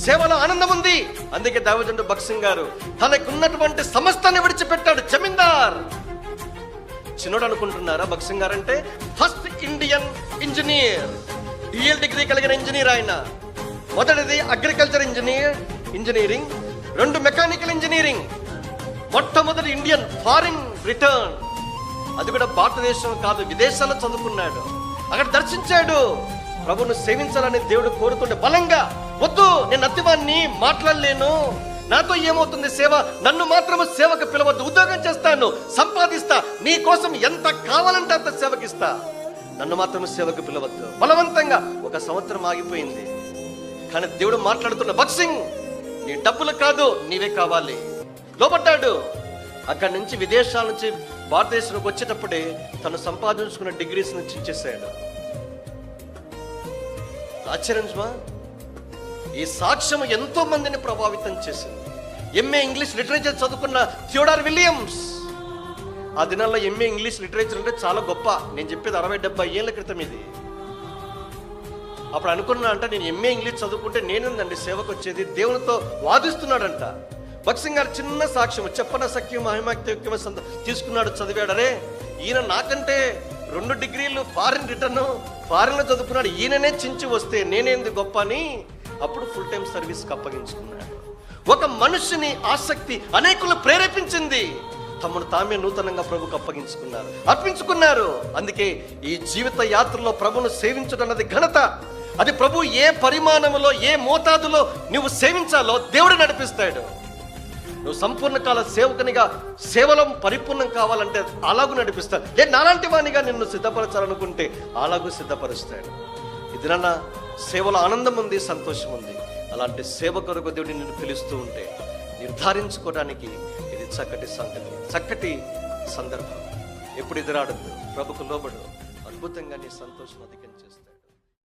సేవలో ఆనందం ఉంది. అందుకే దైవజనుడు భగత్ సింగ్ గారు తనకున్నటువంటి సమస్తాన్ని విడిచిపెట్టాడు. జమీందార్ చిన్నోడు అనుకుంటున్నారా? భగత్ సింగ్ గారు అంటే first Indian engineer, dual degree కలిగిన ఇంజనీర్. ఆయన మొదటిది అగ్రికల్చర్ ఇంజనీరింగ్, 2 మెకానికల్ ఇంజనీరింగ్, మొట్టమొదటి ఇండియన్ ఫారిన్ రిటర్న్. అది కూడా భారతదేశం కాదు, విదేశాల్లో చదువుకున్నాడు. అక్కడ దర్శించాడు. ప్రభువును సేవించాలని దేవుడు కోరుతుండే బలంగా, వద్దు నేను అతివాన్ని మాట్లాడలేను, నాతో ఏమవుతుంది సేవ, నన్ను మాత్రము సేవకు పిలవద్దు, ఉద్యోగం చేస్తాను, సంపాదిస్తా, నీ కోసం ఎంత కావాలంటే అంత సేవకిస్తా, నన్ను మాత్రమే సేవకు పిలవద్దు. బలవంతంగా 1 సంవత్సరం ఆగిపోయింది. కానీ దేవుడు మాట్లాడుతున్న, భగత్ సింగ్ నీ డబ్బులు కాదు, నీవే కావాలి. లోపడ్డాడు. అక్కడి నుంచి విదేశాల నుంచి భారతదేశానికి వచ్చేటప్పుడే తను సంపాదించుకున్న డిగ్రీస్ నుంచి ఇచ్చేసాడు. ఆశ్చర్యమా? ఈ సాక్ష్యం ఎంతో మందిని ప్రభావితం చేసింది. ఎంఏ ఇంగ్లీష్ లిటరేచర్ చదువుకున్న థియోడార్ విలియమ్స్. ఆ దినాల్లో ఎంఏ ఇంగ్లీష్ లిటరేచర్ అంటే చాలా గొప్ప. నేను చెప్పేది 60-70 ఏళ్ల క్రితం ఇది. అప్పుడు అనుకున్నా అంట, నేను ఎంఏ ఇంగ్లీష్ చదువుకుంటే నేనుందండి సేవకు వచ్చేది. దేవునితో వాదిస్తున్నాడంట. భగత్ సింగ్ గారు చిన్న సాక్ష్యం, చెప్పన సఖ్యం మహిమాక్తిమ తీసుకున్నాడు, చదివాడరే ఈయన నాకంటే 2 డిగ్రీలు ఫారిన్ రిటర్న్, ఫారిన్ లో చదువుకున్నాడు, ఈయననే చించి వస్తే నేనేంది గొప్ప అని అప్పుడు ఫుల్ టైం సర్వీస్కి అప్పగించుకున్నాడు. ఒక మనుషుని ఆసక్తి అనేకులు ప్రేరేపించింది. తమను తామే నూతనంగా ప్రభుకు అర్పించుకున్నారు. అందుకే ఈ జీవిత యాత్రలో ప్రభును సేవించడం అన్నది ఘనత. అది ప్రభు ఏ పరిమాణంలో ఏ మోతాదులో నువ్వు సేవించాలో దేవుడు నడిపిస్తాడు. నువ్వు సంపూర్ణ కాల సేవకునిగా సేవలో పరిపూర్ణం కావాలంటే అలాగూ నడిపిస్తాడు. నాలాంటి వానిగా నిన్ను సిద్ధపరచాలనుకుంటే అలాగూ సిద్ధపరుస్తాడు. ఇది నాన్న సేవలో ఆనందం ఉంది, సంతోషం ఉంది. అలాంటి సేవ కొరకు దేవుడు నిన్ను పిలుస్తూ ఉంటే నిర్ధారించుకోవడానికి ఇది చక్కటి సంగతి, చక్కటి సందర్భం. ఎప్పుడు ఎదురాడద్దు, ప్రభుకు లోబడు, అద్భుతంగా నీ సంతోషం అధికం చేస్తుంది.